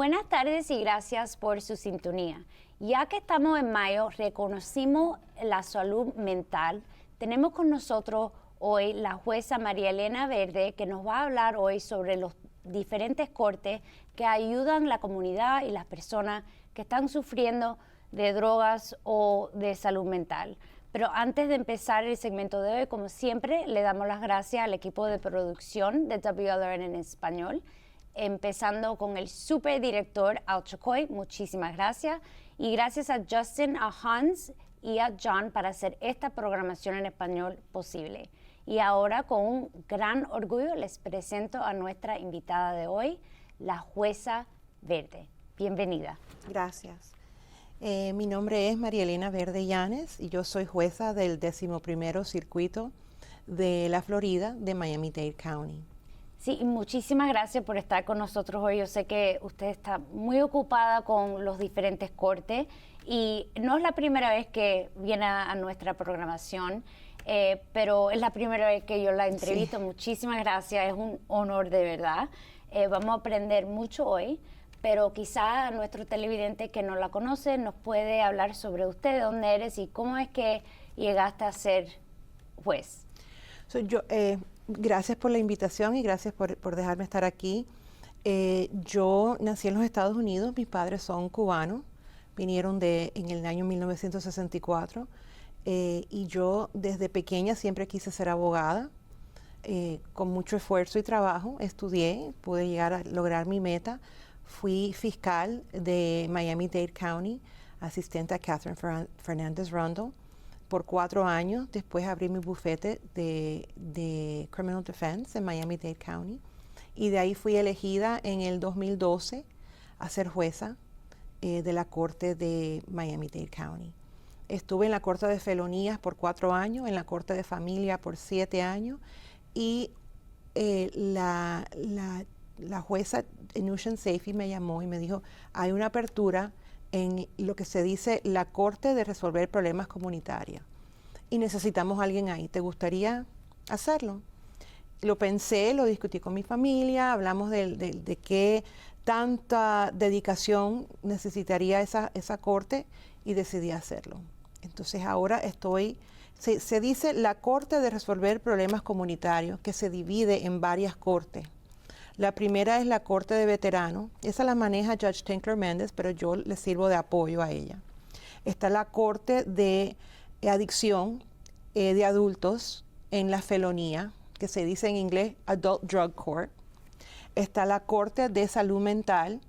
Buenas tardes y gracias por su sintonía. Ya que estamos en mayo, reconocimos la salud mental. Tenemos con nosotros hoy la jueza María Elena Verde, que nos va a hablar hoy sobre los diferentes cortes que ayudan a la comunidad y las personas que están sufriendo de drogas o de salud mental. Pero antes de empezar el segmento de hoy, como siempre, le damos las gracias al equipo de producción de WLRN en español, empezando con el superdirector Al Chocoy, muchísimas gracias, y gracias a Justin, a Hans y a John para hacer esta programación en español posible. Y ahora, con un gran orgullo, les presento a nuestra invitada de hoy, la jueza Verde. Bienvenida. Gracias. Mi nombre es María Elena Verde Llanes y yo soy jueza del 11º Circuito de la Florida de Miami-Dade County. Sí, y muchísimas gracias por estar con nosotros hoy. Yo sé que usted está muy ocupada con los diferentes cortes y no es la primera vez que viene a nuestra programación, pero es la primera vez que yo la entrevisto. Sí. Muchísimas gracias, es un honor de verdad. Vamos a aprender mucho hoy, pero quizá nuestro televidente que no la conoce nos puede hablar sobre usted, de dónde eres y cómo es que llegaste a ser juez. Gracias por la invitación y gracias por dejarme estar aquí. Yo nací en los Estados Unidos, mis padres son cubanos, vinieron en el año 1964 y yo desde pequeña siempre quise ser abogada. Con mucho esfuerzo y trabajo estudié, pude llegar a lograr mi meta. Fui fiscal de Miami-Dade County, asistente a Catherine Fernández Rundle por 4 años. Después abrí mi bufete de Criminal Defense en Miami-Dade County y de ahí fui elegida en el 2012 a ser jueza de la Corte de Miami-Dade County. Estuve en la Corte de Felonías por 4 años, en la Corte de Familia por 7 años y la jueza Nushan Seifi me llamó y me dijo, hay una apertura en lo que se dice la Corte de Resolver Problemas Comunitarios y necesitamos a alguien ahí. ¿Te gustaría hacerlo? Lo pensé, lo discutí con mi familia, hablamos de qué tanta dedicación necesitaría esa corte y decidí hacerlo. Entonces ahora se dice la Corte de Resolver Problemas Comunitarios, que se divide en varias cortes. La primera es la Corte de Veteranos, esa la maneja Judge Tinkler Méndez, pero yo le sirvo de apoyo a ella. Está la Corte de Adicción de Adultos en la Felonía, que se dice en inglés Adult Drug Court. Está la Corte de Salud Mental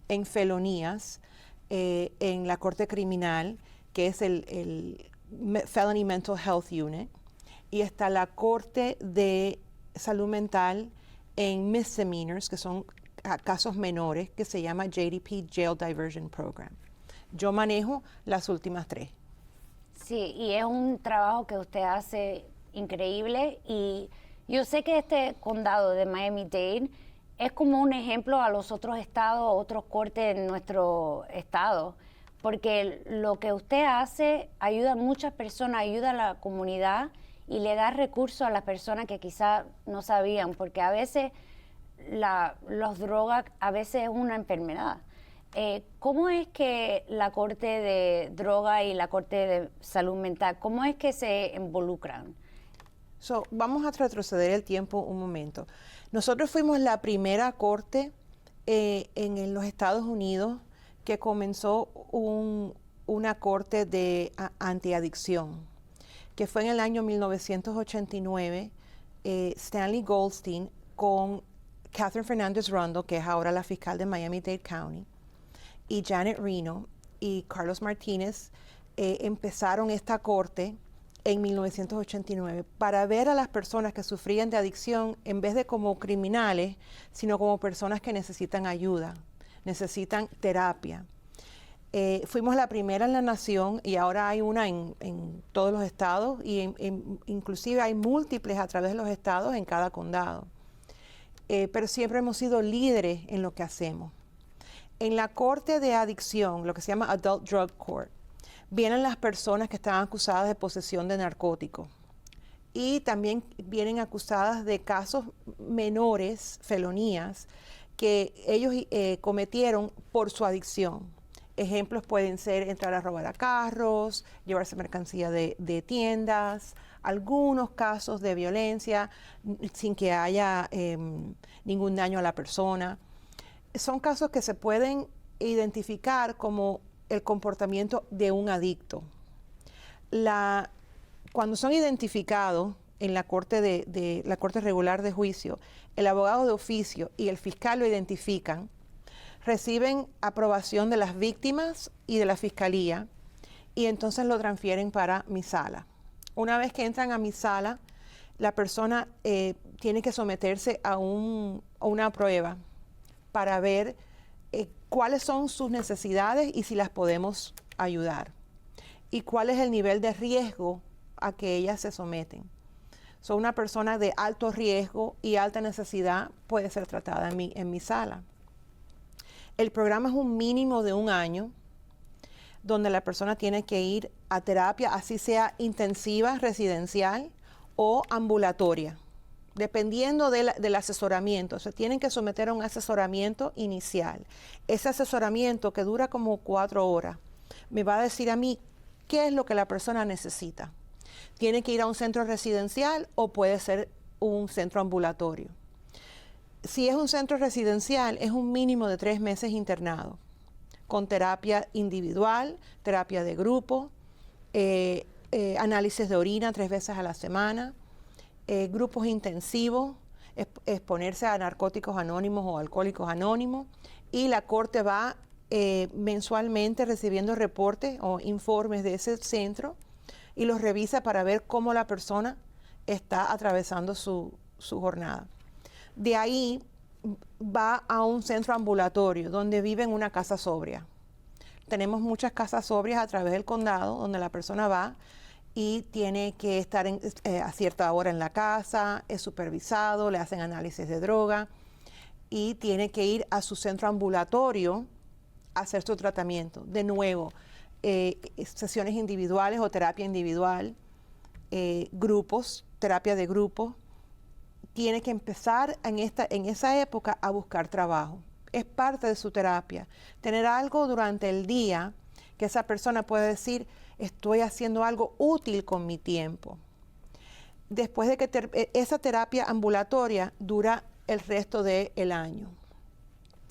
en Felonías, en la Corte Criminal, que es el Felony Mental Health Unit. Y está la Corte de Salud Mental en misdemeanors, que son casos menores, que se llama JDP, Jail Diversion Program. Yo manejo las últimas 3. Sí, y es un trabajo que usted hace increíble y yo sé que este condado de Miami-Dade es como un ejemplo a los otros estados, otros cortes en nuestro estado, porque lo que usted hace ayuda a muchas personas, ayuda a la comunidad y le da recursos a las personas que quizás no sabían, porque a veces las drogas a veces es una enfermedad. ¿Cómo es que la Corte de Droga y la Corte de Salud Mental, cómo es que se involucran? Vamos a retroceder el tiempo un momento. Nosotros fuimos la primera corte en los Estados Unidos que comenzó una corte de antiadicción, que fue en el año 1989, Stanley Goldstein con Catherine Fernández Rundle, que es ahora la fiscal de Miami-Dade County, y Janet Reno y Carlos Martínez empezaron esta corte en 1989 para ver a las personas que sufrían de adicción en vez de como criminales, sino como personas que necesitan ayuda, necesitan terapia. Fuimos la primera en la nación y ahora hay una en todos los estados y inclusive hay múltiples a través de los estados en cada condado. Pero siempre hemos sido líderes en lo que hacemos. En la corte de adicción, lo que se llama Adult Drug Court, vienen las personas que están acusadas de posesión de narcóticos y también vienen acusadas de casos menores, felonías, que ellos cometieron por su adicción. Ejemplos pueden ser entrar a robar a carros, llevarse mercancía de tiendas, algunos casos de violencia sin que haya ningún daño a la persona. Son casos que se pueden identificar como el comportamiento de un adicto. Cuando son identificados en la corte la corte regular de juicio, el abogado de oficio y el fiscal lo identifican, reciben aprobación de las víctimas y de la fiscalía y entonces lo transfieren para mi sala. Una vez que entran a mi sala, la persona tiene que someterse a una prueba para ver cuáles son sus necesidades y si las podemos ayudar y cuál es el nivel de riesgo a que ellas se someten. Una persona de alto riesgo y alta necesidad puede ser tratada en mi sala. El programa es un mínimo de 1 año, donde la persona tiene que ir a terapia, así sea intensiva, residencial o ambulatoria, dependiendo del asesoramiento. Se tienen que someter a un asesoramiento inicial. Ese asesoramiento, que dura como 4 horas, me va a decir a mí qué es lo que la persona necesita. Tiene que ir a un centro residencial o puede ser un centro ambulatorio. Si es un centro residencial, es un mínimo de 3 meses internado, con terapia individual, terapia de grupo, análisis de orina 3 veces a la semana, grupos intensivos, exponerse a narcóticos anónimos o alcohólicos anónimos, y la corte va mensualmente recibiendo reportes o informes de ese centro y los revisa para ver cómo la persona está atravesando su jornada. De ahí va a un centro ambulatorio donde vive en una casa sobria. Tenemos muchas casas sobrias a través del condado donde la persona va y tiene que estar a cierta hora en la casa, es supervisado, le hacen análisis de droga y tiene que ir a su centro ambulatorio a hacer su tratamiento. De nuevo, sesiones individuales o terapia individual, grupos, terapia de grupo. Tiene que empezar en esa época a buscar trabajo. Es parte de su terapia. Tener algo durante el día que esa persona pueda decir, estoy haciendo algo útil con mi tiempo. Después de que esa terapia ambulatoria dura el resto del año.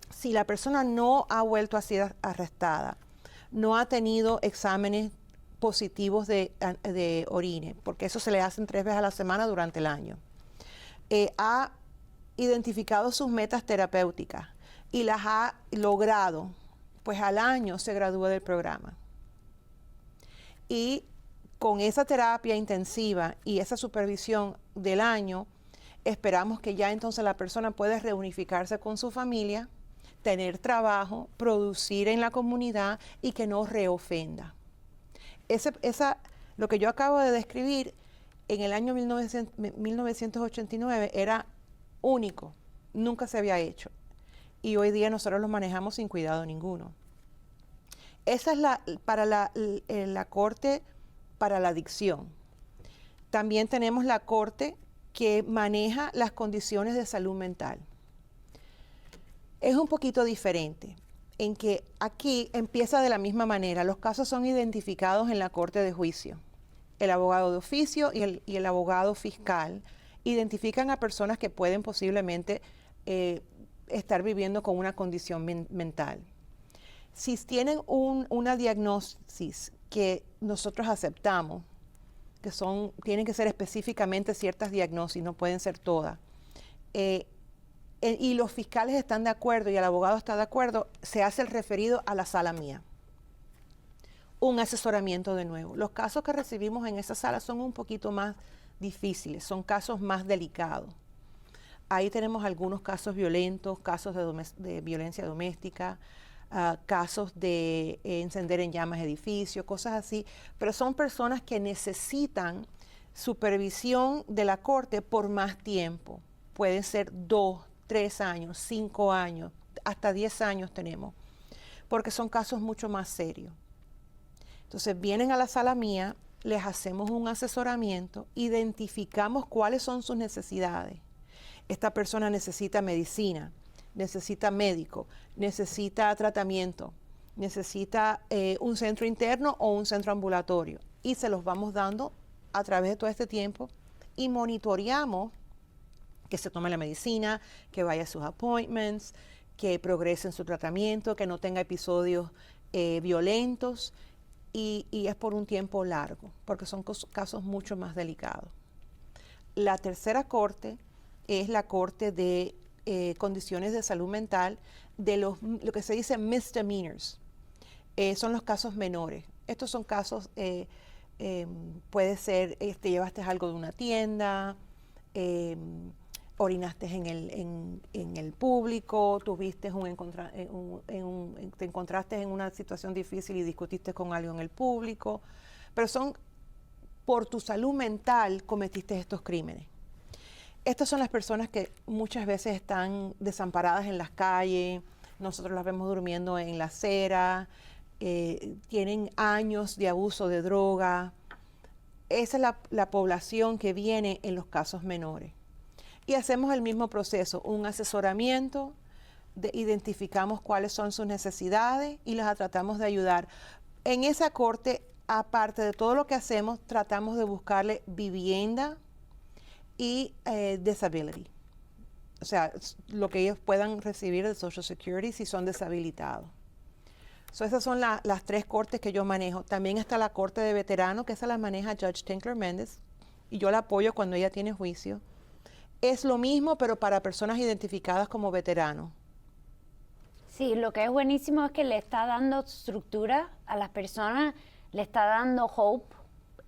Si la persona no ha vuelto a ser arrestada, no ha tenido exámenes positivos de orina, porque eso se le hacen 3 veces a la semana durante el año, ha identificado sus metas terapéuticas y las ha logrado, pues al año se gradúa del programa. Y con esa terapia intensiva y esa supervisión del año, esperamos que ya entonces la persona pueda reunificarse con su familia, tener trabajo, producir en la comunidad y que no reofenda. Lo que yo acabo de describir en el año 1989 era único, nunca se había hecho. Y hoy día nosotros lo manejamos sin cuidado ninguno. Esa es para la corte para la adicción. También tenemos la corte que maneja las condiciones de salud mental. Es un poquito diferente, en que aquí empieza de la misma manera. Los casos son identificados en la corte de juicio. El abogado de oficio y el abogado fiscal identifican a personas que pueden posiblemente estar viviendo con una condición mental. Si tienen una diagnosis que nosotros aceptamos, que tienen que ser específicamente ciertas diagnosis, no pueden ser todas, y los fiscales están de acuerdo y el abogado está de acuerdo, se hace el referido a la sala mía. Un asesoramiento de nuevo. Los casos que recibimos en esa sala son un poquito más difíciles, son casos más delicados. Ahí tenemos algunos casos violentos, casos de violencia doméstica, casos de encender en llamas edificios, cosas así, pero son personas que necesitan supervisión de la corte por más tiempo. Pueden ser 2, 3 años, 5 años, hasta 10 años tenemos, porque son casos mucho más serios. Entonces vienen a la sala mía, les hacemos un asesoramiento, identificamos cuáles son sus necesidades. Esta persona necesita medicina, necesita médico, necesita tratamiento, necesita un centro interno o un centro ambulatorio. Y se los vamos dando a través de todo este tiempo y monitoreamos que se tome la medicina, que vaya a sus appointments, que progrese en su tratamiento, que no tenga episodios violentos y es por un tiempo largo, porque son casos mucho más delicados. La tercera corte es la corte de condiciones de salud mental de lo que se dice misdemeanors. Son los casos menores. Estos son casos, puede ser, te llevaste algo de una tienda, orinaste en el público, te encontraste en una situación difícil y discutiste con alguien en el público, pero son por tu salud mental cometiste estos crímenes. Estas son las personas que muchas veces están desamparadas en las calles, nosotros las vemos durmiendo en la acera, tienen años de abuso de droga. Esa es la población que viene en los casos menores. Y hacemos el mismo proceso, un asesoramiento, identificamos cuáles son sus necesidades y las tratamos de ayudar. En esa corte, aparte de todo lo que hacemos, tratamos de buscarle vivienda y disability. O sea, lo que ellos puedan recibir de Social Security si son deshabilitados. Esas son las tres cortes que yo manejo. También está la corte de veteranos, que esa la maneja Judge Tinkler Méndez, y yo la apoyo cuando ella tiene juicio. Es lo mismo, pero para personas identificadas como veteranos. Sí, lo que es buenísimo es que le está dando estructura a las personas, le está dando hope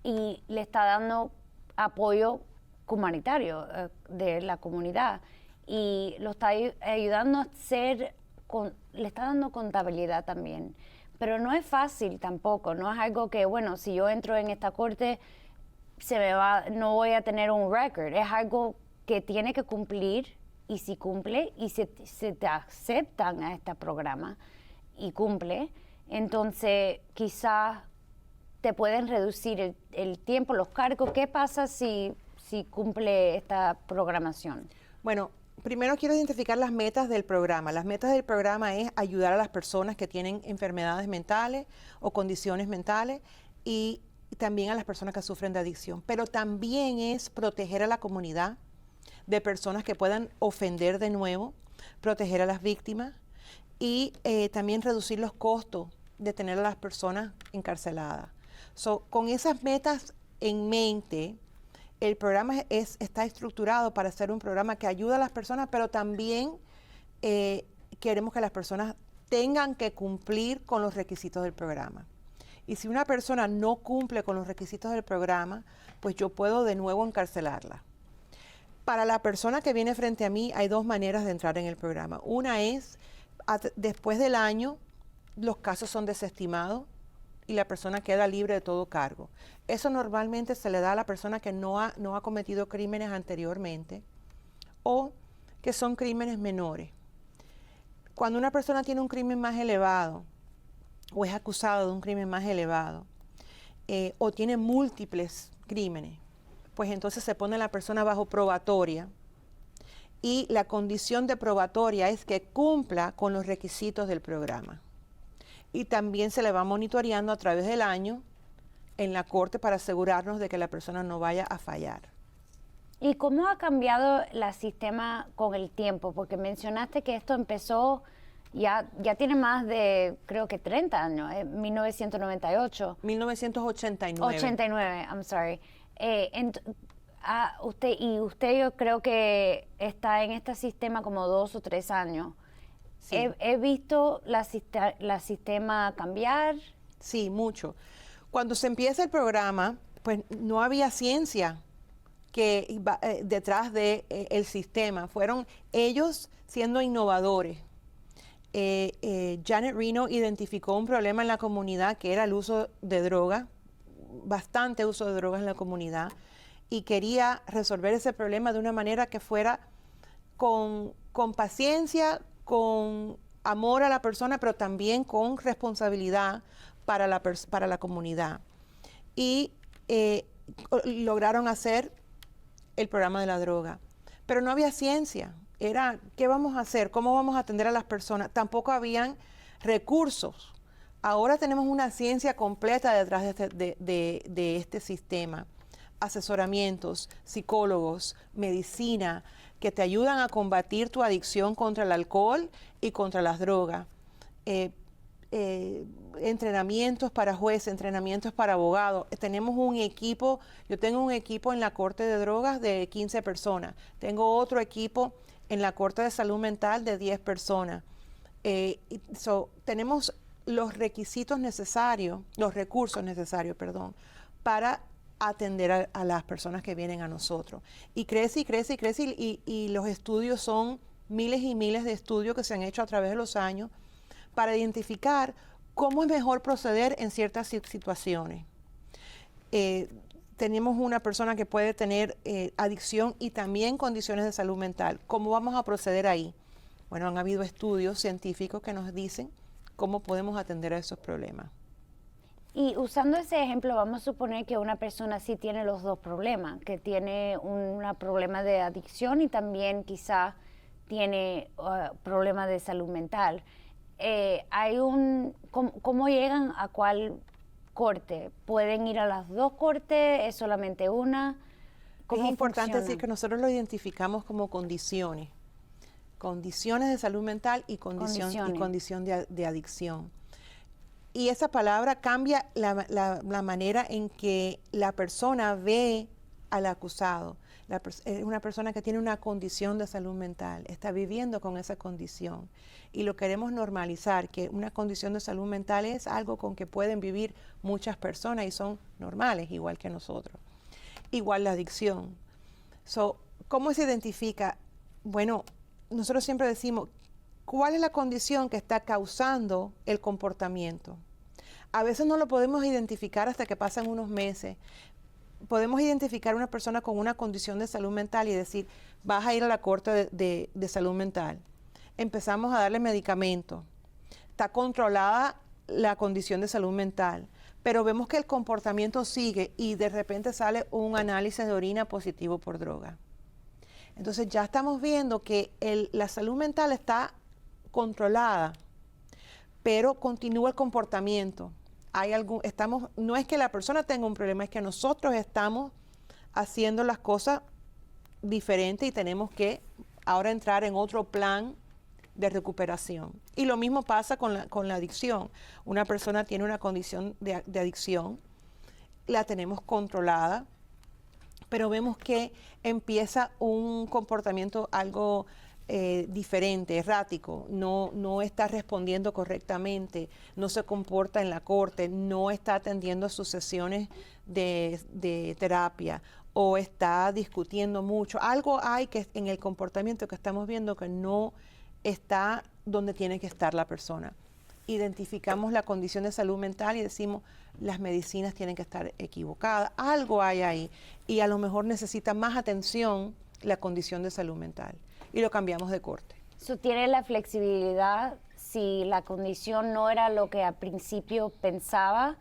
y le está dando apoyo humanitario de la comunidad. Y lo está ayudando a le está dando contabilidad también. Pero no es fácil tampoco, no es algo que, bueno, si yo entro en esta corte, no voy a tener un record. Es algo que tiene que cumplir, y si cumple y se te aceptan a este programa y cumple, entonces quizás te pueden reducir el tiempo, los cargos. ¿Qué pasa si cumple esta programación? Bueno, primero quiero identificar las metas del programa. Las metas del programa es ayudar a las personas que tienen enfermedades mentales o condiciones mentales y también a las personas que sufren de adicción, pero también es proteger a la comunidad de personas que puedan ofender de nuevo, proteger a las víctimas y también reducir los costos de tener a las personas encarceladas. Con esas metas en mente, el programa está estructurado para ser un programa que ayuda a las personas, pero también queremos que las personas tengan que cumplir con los requisitos del programa. Y si una persona no cumple con los requisitos del programa, pues yo puedo de nuevo encarcelarla. Para la persona que viene frente a mí hay dos maneras de entrar en el programa. Una es, después del año, los casos son desestimados y la persona queda libre de todo cargo. Eso normalmente se le da a la persona que no ha cometido crímenes anteriormente o que son crímenes menores. Cuando una persona tiene un crimen más elevado o es acusado de un crimen más elevado o tiene múltiples crímenes, pues entonces se pone a la persona bajo probatoria y la condición de probatoria es que cumpla con los requisitos del programa. Y también se le va monitoreando a través del año en la corte para asegurarnos de que la persona no vaya a fallar. ¿Y cómo ha cambiado el sistema con el tiempo? Porque mencionaste que esto empezó, ya tiene más de, creo que 30 años, 1998. 1989. 89, I'm sorry. Usted yo creo que está en este sistema como 2 o 3 años. Sí. He visto la sistema cambiar. Sí, mucho. Cuando se empieza el programa, pues no había ciencia que iba detrás del sistema. Fueron ellos siendo innovadores. Janet Reno identificó un problema en la comunidad que era el uso de droga, bastante uso de drogas en la comunidad, y quería resolver ese problema de una manera que fuera con paciencia, con amor a la persona, pero también con responsabilidad para la comunidad. Y lograron hacer el programa de la droga. Pero no había ciencia. era, ¿qué vamos a hacer? ¿Cómo vamos a atender a las personas? Tampoco habían recursos. Ahora tenemos una ciencia completa detrás de este sistema. Asesoramientos, psicólogos, medicina, que te ayudan a combatir tu adicción contra el alcohol y contra las drogas. Entrenamientos para jueces, entrenamientos para abogados. Tenemos un equipo, yo tengo un equipo en la Corte de Drogas de 15 personas. Tengo otro equipo en la Corte de Salud Mental de 10 personas. Tenemos los requisitos necesarios, los recursos necesarios, perdón, para atender a las personas que vienen a nosotros. Y crece y crece y crece y los estudios son miles y miles de estudios que se han hecho a través de los años para identificar cómo es mejor proceder en ciertas situaciones. Tenemos una persona que puede tener adicción y también condiciones de salud mental. ¿Cómo vamos a proceder ahí? Bueno, han habido estudios científicos que nos dicen cómo podemos atender a esos problemas. Y usando ese ejemplo, vamos a suponer que una persona sí tiene los dos problemas, que tiene un problema de adicción y también quizá tiene problemas de salud mental. ¿Cómo llegan a cuál corte? ¿Pueden ir a las dos cortes? ¿Es solamente una? Es importante decir que nosotros lo identificamos como condiciones de salud mental y condición de adicción. Y esa palabra cambia la manera en que la persona ve al acusado. Es una persona que tiene una condición de salud mental, está viviendo con esa condición. Y lo queremos normalizar, que una condición de salud mental es algo con que pueden vivir muchas personas y son normales, igual que nosotros. Igual la adicción. ¿Cómo se identifica? Bueno, nosotros siempre decimos, ¿cuál es la condición que está causando el comportamiento? A veces no lo podemos identificar hasta que pasan unos meses. Podemos identificar a una persona con una condición de salud mental y decir, vas a ir a la corte de salud mental. Empezamos a darle medicamentos. Está controlada la condición de salud mental, pero vemos que el comportamiento sigue y de repente sale un análisis de orina positivo por droga. Entonces ya estamos viendo que la salud mental está controlada, pero continúa el comportamiento. No es que la persona tenga un problema, es que nosotros estamos haciendo las cosas diferentes y tenemos que ahora entrar en otro plan de recuperación. Y lo mismo pasa con la adicción. Una persona tiene una condición de adicción, la tenemos controlada, pero vemos que empieza un comportamiento algo diferente, errático, no está respondiendo correctamente, no se comporta en la corte, no está atendiendo sus sesiones de terapia o está discutiendo mucho. Algo hay que en el comportamiento que estamos viendo que no está donde tiene que estar la persona. Identificamos la condición de salud mental y decimos, las medicinas tienen que estar equivocadas, algo hay ahí y a lo mejor necesita más atención la condición de salud mental y lo cambiamos de corte. ¿Tiene la flexibilidad si la condición no era lo que al principio pensaba?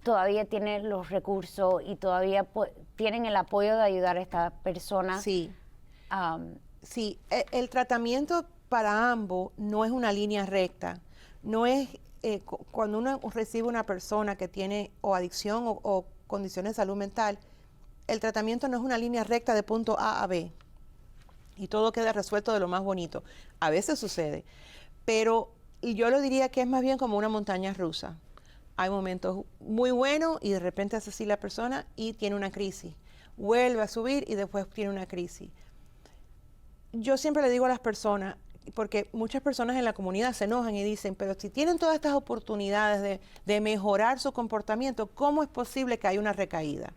¿Todavía tiene los recursos y todavía tienen el apoyo de ayudar a esta persona? Sí, sí, el tratamiento para ambos no es una línea recta. No es cuando uno recibe una persona que tiene o adicción o condiciones de salud mental, el tratamiento no es una línea recta de punto A a B y todo queda resuelto de lo más bonito. A veces sucede, pero yo lo diría que es más bien como una montaña rusa. Hay momentos muy buenos y de repente hace así la persona y tiene una crisis. Vuelve a subir y después tiene una crisis. Yo siempre le digo a las personas, porque muchas personas en la comunidad se enojan y dicen, pero si tienen todas estas oportunidades de mejorar su comportamiento, ¿cómo es posible que haya una recaída?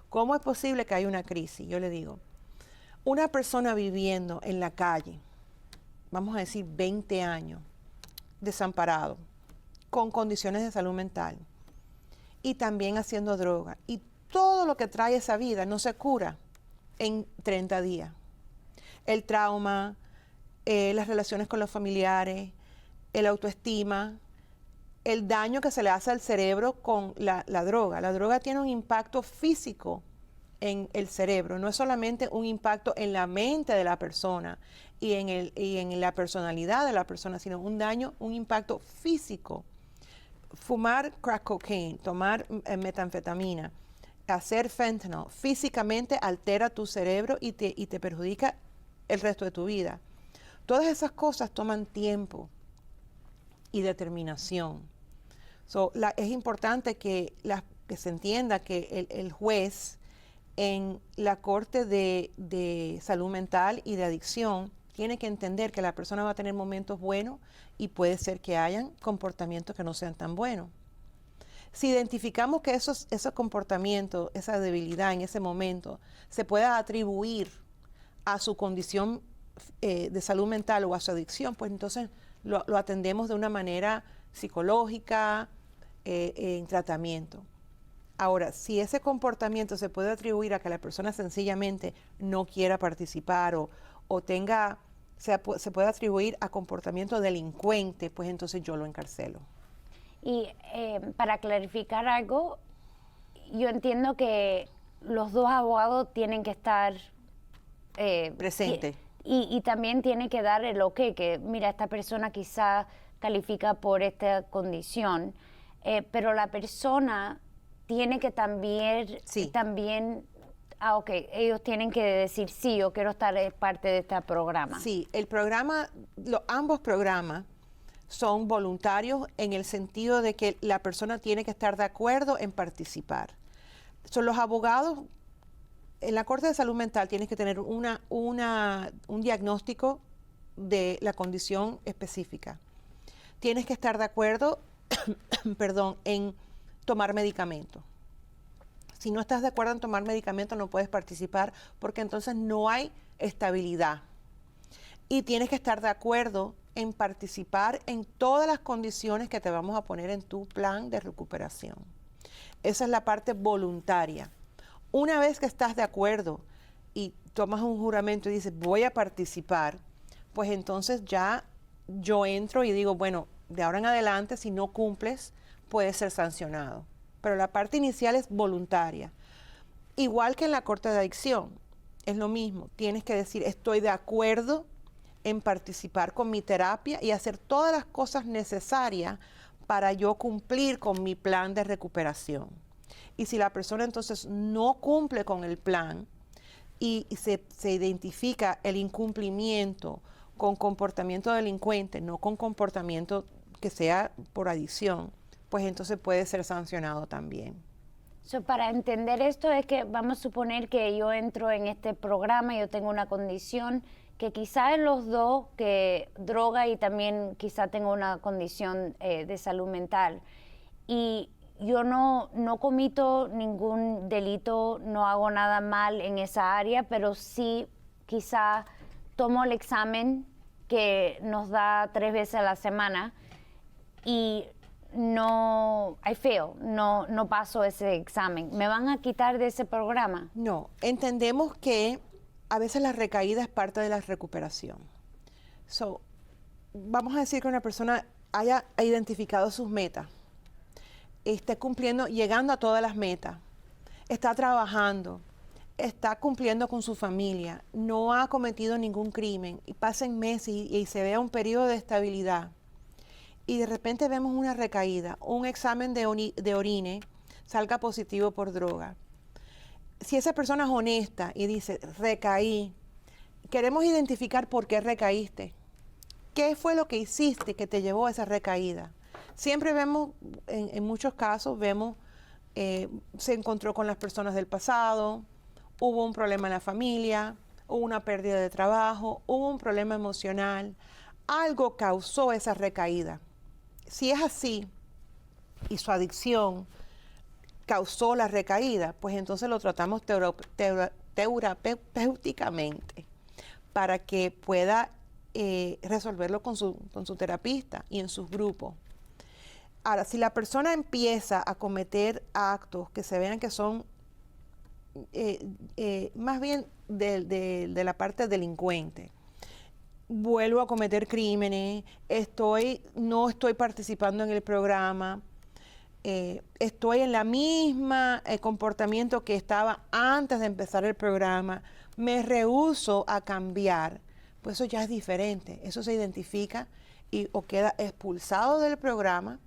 ¿Cómo es posible que haya una crisis? Yo le digo, una persona viviendo en la calle, vamos a decir 20 años, desamparado, con condiciones de salud mental y también haciendo droga, y todo lo que trae esa vida no se cura en 30 días. El trauma, las relaciones con los familiares, el autoestima, el daño que se le hace al cerebro con la droga. La droga tiene un impacto físico en el cerebro, no es solamente un impacto en la mente de la persona y en la personalidad de la persona, sino un daño, un impacto físico. Fumar crack cocaine, tomar metanfetamina, hacer fentanyl, físicamente altera tu cerebro y te perjudica el resto de tu vida. Todas esas cosas toman tiempo y determinación. Es importante que se entienda que el juez en la Corte de Salud Mental y de Adicción tiene que entender que la persona va a tener momentos buenos y puede ser que hayan comportamientos que no sean tan buenos. Si identificamos que esos comportamientos, esa debilidad en ese momento, se pueda atribuir a su condición de salud mental o a su adicción, pues entonces lo atendemos de una manera psicológica, en tratamiento. Ahora, si ese comportamiento se puede atribuir a que la persona sencillamente no quiera participar o tenga, se puede atribuir a comportamiento delincuente, pues entonces yo lo encarcelo. Y para clarificar algo, yo entiendo que los dos abogados tienen que estar presentes. Y también tiene que dar el ok, que mira, esta persona quizá califica por esta condición, pero la persona tiene que también, sí. Ok, ellos tienen que decir, sí, yo quiero estar parte de este programa. Sí, el programa, ambos programas son voluntarios en el sentido de que la persona tiene que estar de acuerdo en participar. Son los abogados, en la Corte de Salud Mental tienes que tener un diagnóstico de la condición específica. Tienes que estar de acuerdo, perdón, en tomar medicamentos. Si no estás de acuerdo en tomar medicamentos, no puedes participar porque entonces no hay estabilidad. Y tienes que estar de acuerdo en participar en todas las condiciones que te vamos a poner en tu plan de recuperación. Esa es la parte voluntaria. Una vez que estás de acuerdo y tomas un juramento y dices, voy a participar, pues entonces ya yo entro y digo, bueno, de ahora en adelante, si no cumples, puedes ser sancionado. Pero la parte inicial es voluntaria. Igual que en la Corte de Adicción, es lo mismo. Tienes que decir, estoy de acuerdo en participar con mi terapia y hacer todas las cosas necesarias para yo cumplir con mi plan de recuperación. Y si la persona entonces no cumple con el plan y se identifica el incumplimiento con comportamiento delincuente, no con comportamiento que sea por adicción, pues entonces puede ser sancionado también. Para entender esto es que vamos a suponer que yo entro en este programa, yo tengo una condición que quizá en los dos, que droga y también quizá tengo una condición de salud mental. Y yo no comito ningún delito, no hago nada mal en esa área, pero sí quizá tomo el examen que nos da 3 veces a la semana y no paso ese examen. ¿Me van a quitar de ese programa? No, entendemos que a veces la recaída es parte de la recuperación. Vamos a decir que una persona haya identificado sus metas, esté cumpliendo, llegando a todas las metas, está trabajando, está cumpliendo con su familia, no ha cometido ningún crimen, y pasen meses y se vea un periodo de estabilidad, y de repente vemos una recaída, un examen de orine salga positivo por droga. Si esa persona es honesta y dice, recaí, queremos identificar por qué recaíste. ¿Qué fue lo que hiciste que te llevó a esa recaída? Siempre vemos, en muchos casos, se encontró con las personas del pasado, hubo un problema en la familia, hubo una pérdida de trabajo, hubo un problema emocional, algo causó esa recaída. Si es así y su adicción causó la recaída, pues entonces lo tratamos terapéuticamente para que pueda resolverlo con su terapista y en sus grupos. Ahora, si la persona empieza a cometer actos que se vean que son más bien de la parte delincuente, vuelvo a cometer crímenes, no estoy participando en el programa, estoy en la misma comportamiento que estaba antes de empezar el programa, me rehúso a cambiar, pues eso ya es diferente. Eso se identifica y o queda expulsado del programa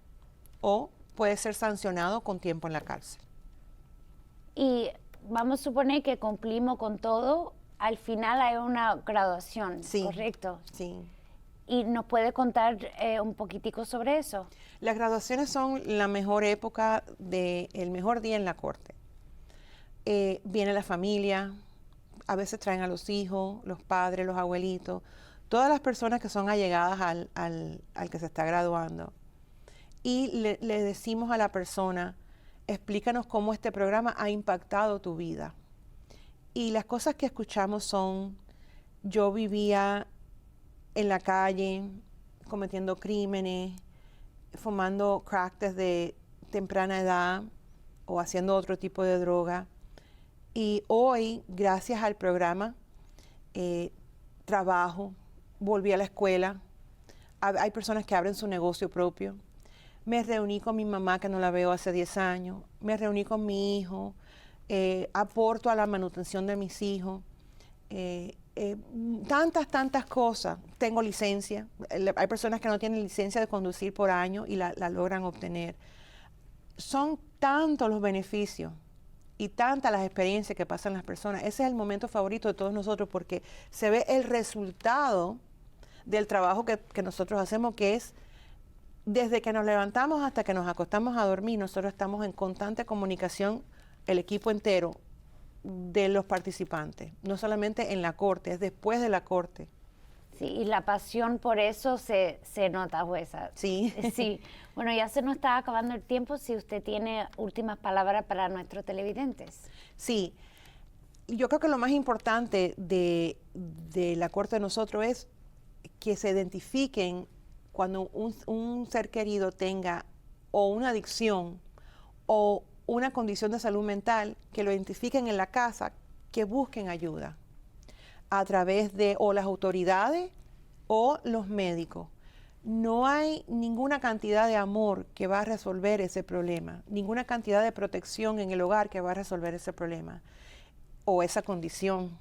o puede ser sancionado con tiempo en la cárcel. Y vamos a suponer que cumplimos con todo, al final hay una graduación, Sí. ¿correcto? Sí. ¿Y nos puede contar un poquitico sobre eso? Las graduaciones son la mejor época, el mejor día en la corte. Viene la familia, a veces traen a los hijos, los padres, los abuelitos, todas las personas que son allegadas al que se está graduando. Y le decimos a la persona, explícanos cómo este programa ha impactado tu vida. Y las cosas que escuchamos son, yo vivía en la calle, cometiendo crímenes, fumando crack desde temprana edad o haciendo otro tipo de droga. Y hoy, gracias al programa, trabajo, volví a la escuela, hay personas que abren su negocio propio. Me reuní con mi mamá, que no la veo hace 10 años, me reuní con mi hijo, aporto a la manutención de mis hijos, tantas cosas. Tengo licencia, hay personas que no tienen licencia de conducir por año y la logran obtener. Son tantos los beneficios y tantas las experiencias que pasan las personas. Ese es el momento favorito de todos nosotros porque se ve el resultado del trabajo que nosotros hacemos, que es desde que nos levantamos hasta que nos acostamos a dormir. Nosotros estamos en constante comunicación, el equipo entero de los participantes, no solamente en la corte, es después de la corte. Sí, y la pasión por eso se nota, jueza. Sí. Sí. Bueno, ya se nos está acabando el tiempo. Si usted tiene últimas palabras para nuestros televidentes. Sí. Yo creo que lo más importante de la corte de nosotros es que se identifiquen cuando un ser querido tenga o una adicción o una condición de salud mental, que lo identifiquen en la casa, que busquen ayuda a través de o las autoridades o los médicos. No hay ninguna cantidad de amor que va a resolver ese problema, ninguna cantidad de protección en el hogar que va a resolver ese problema o esa condición.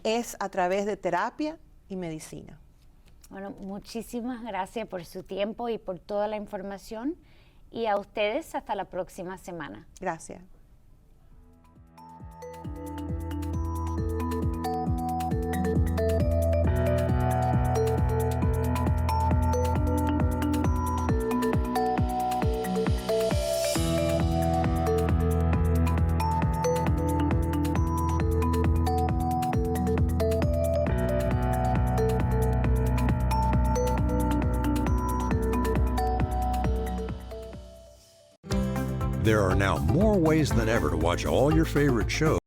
Es a través de terapia y medicina. Bueno, muchísimas gracias por su tiempo y por toda la información. Y a ustedes hasta la próxima semana. Gracias. There are now more ways than ever to watch all your favorite shows